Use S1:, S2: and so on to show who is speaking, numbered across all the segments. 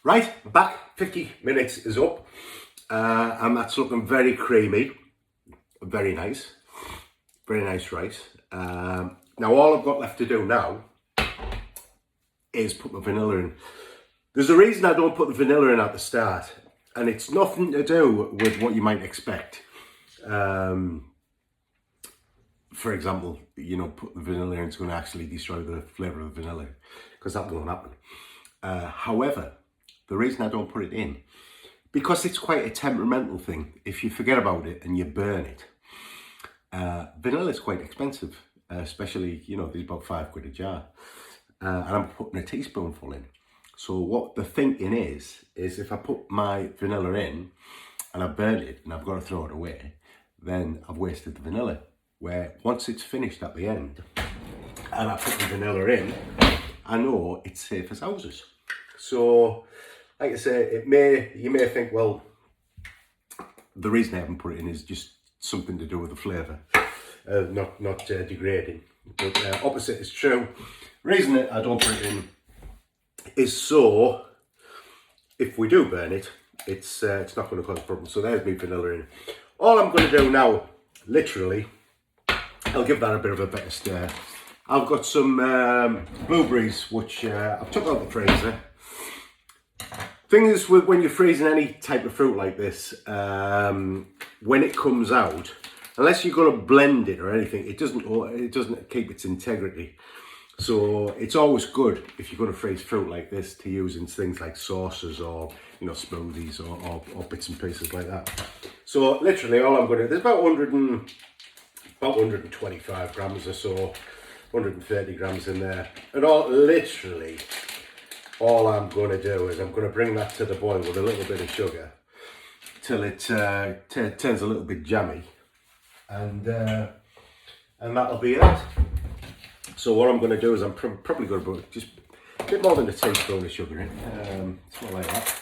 S1: Right, back. 50 minutes is up, and that's looking very creamy, very nice rice. Now all I've got left to do now is put my vanilla in. There's a reason I don't put the vanilla in at the start, and it's nothing to do with what you might expect. For example, put the vanilla in, it's going to actually destroy the flavour of the vanilla, because that won't happen. However, the reason I don't put it in, because it's quite a temperamental thing. If you forget about it and you burn it, vanilla is quite expensive, especially, there's about £5 a jar. And I'm putting a teaspoonful in. So what the thinking is if I put my vanilla in and I burn it and I've got to throw it away, then I've wasted the vanilla. Where once it's finished at the end and I put the vanilla in, I know it's safe as houses. So, like I say, you may think, well, the reason I haven't put it in is just something to do with the flavour, not degrading. But opposite is true. Reason that I don't put it in is so if we do burn it, it's not going to cause a problem. So there's me vanilla in. All I'm going to do now, literally, I'll give that a bit of a better stir. I've got some blueberries which I've took out the freezer. Thing is, when you're freezing any type of fruit like this, when it comes out, unless you're going to blend it or anything, it doesn't keep its integrity. So it's always good if you're going to freeze fruit like this to use in things like sauces or smoothies or bits and pieces like that. So literally all I'm going to, there's about 125 grams or so, 130 grams in there, and literally all I'm going to do is I'm going to bring that to the boil with a little bit of sugar till it turns a little bit jammy, and that'll be it. So what I'm going to do is I'm probably going to put just a bit more than a teaspoon of sugar in, something like that.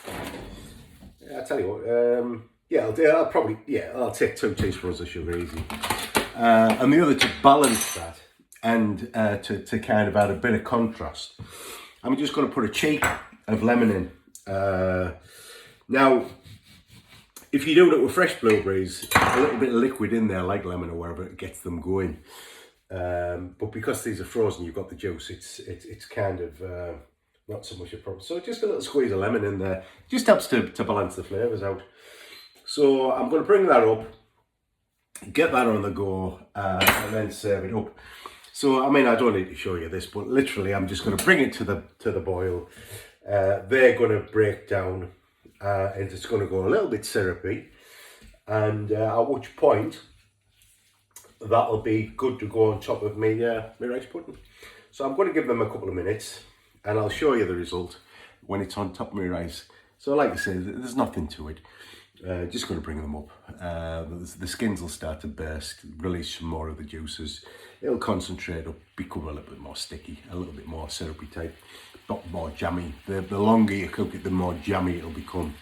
S1: Yeah, I'll tell you what, I'll take 2 teaspoons of sugar easy. And the other, to balance that and to kind of add a bit of contrast, I'm just going to put a cheek of lemon in. Now, if you're doing it with fresh blueberries, a little bit of liquid in there, like lemon or whatever, it gets them going. But because these are frozen, you've got the juice, it's kind of not so much a problem. So just a little squeeze of lemon in there, just helps to balance the flavours out. So I'm going to bring that up, get that on the go, and then serve it up. So, I mean, I don't need to show you this, but literally I'm just going to bring it to the boil. They're going to break down, and it's going to go a little bit syrupy, and at which point that'll be good to go on top of my rice pudding. So I'm going to give them a couple of minutes, and I'll show you the result when it's on top of my rice. So like I said, there's nothing to it. Just going to bring them up. The skins will start to burst, release some more of the juices. It'll concentrate up, become a little bit more sticky, a little bit more syrupy type, not more jammy. The longer you cook it, the more jammy it'll become.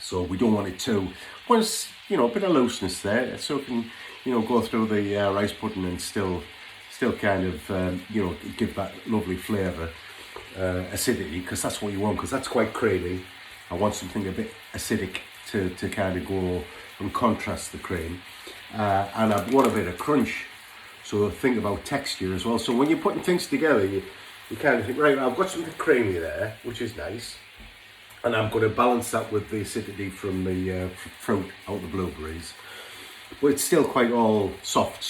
S1: So we don't want it too. Once, a bit of looseness there, so it can, go through the rice pudding and still kind of, give that lovely flavour, acidity, because that's what you want, because that's quite creamy. I want something a bit acidic to kind of go and contrast the cream, and I want a bit of crunch, so think about texture as well. So when you're putting things together, you kind of think, right, I've got something creamy there, which is nice, and I'm going to balance that with the acidity from the fruit out of the blueberries, but it's still quite all soft.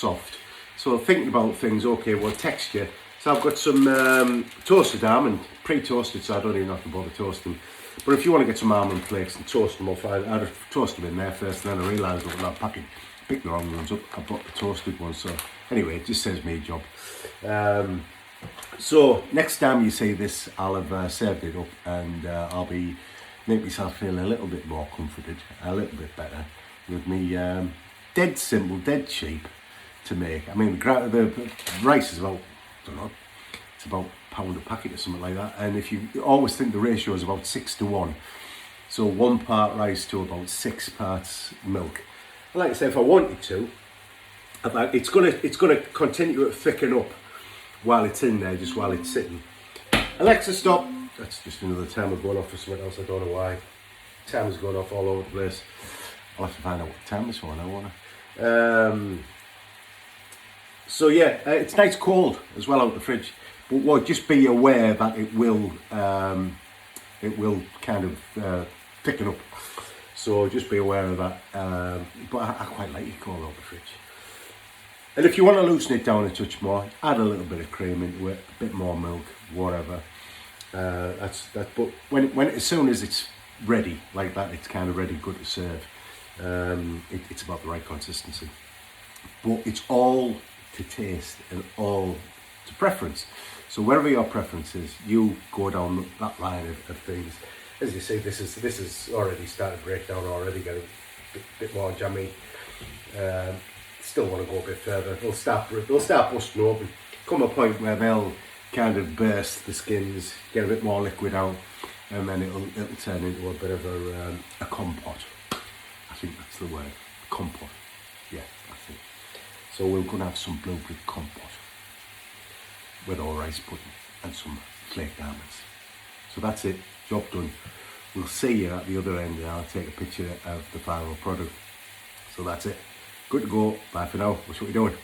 S1: So thinking about things, okay, well, texture. So I've got some toasted almond, pre-toasted, so I don't even have to bother toasting. But if you want to get some almond flakes and toast them off, I'd toast them in there first, and then I realised that when I picked the wrong ones up, I bought the toasted ones. So anyway, it just saves me a job. So next time you see this, I'll have served it up, and I'll make myself feel a little bit more comforted, a little bit better with me. Dead simple, dead cheap to make. I mean, the rice is about, I don't know, it's about £1 a packet or something like that, and if you always think the ratio is about 6 to 1, so 1 part rice to about 6 parts milk. And like I say, if I wanted to, it's gonna continue to thicken up while it's in there, just while it's sitting. Alexa, stop. that's just another timer going off for something else. I don't know why. Timer's going off all over the place. I'll have to find out what the timer's for now, won't I? So yeah, it's nice cold as well out the fridge. But well, just be aware that it will kind of thicken up. So just be aware of that. But I quite like it cold out the fridge. And if you want to loosen it down a touch more, add a little bit of cream into it, a bit more milk, whatever. That's that. But when as soon as it's ready like that, it's kind of ready, good to serve. It's about the right consistency. But it's all to taste and all to preference. So wherever your preference is, you go down that line of things. As you see, this is already started to break down already, getting a bit more jammy. Still want to go a bit further. They'll start busting open. Come a point where they'll kind of burst the skins, get a bit more liquid out, and then it'll turn into a bit of a compote. I think that's the word, compote. Yeah, that's it. So we're going to have some blueberry compote with our rice pudding and some flaked almonds. So that's it, job done. We'll see you at the other end and I'll take a picture of the final product. So that's it. Good to go. Bye for now. What's what we're doing?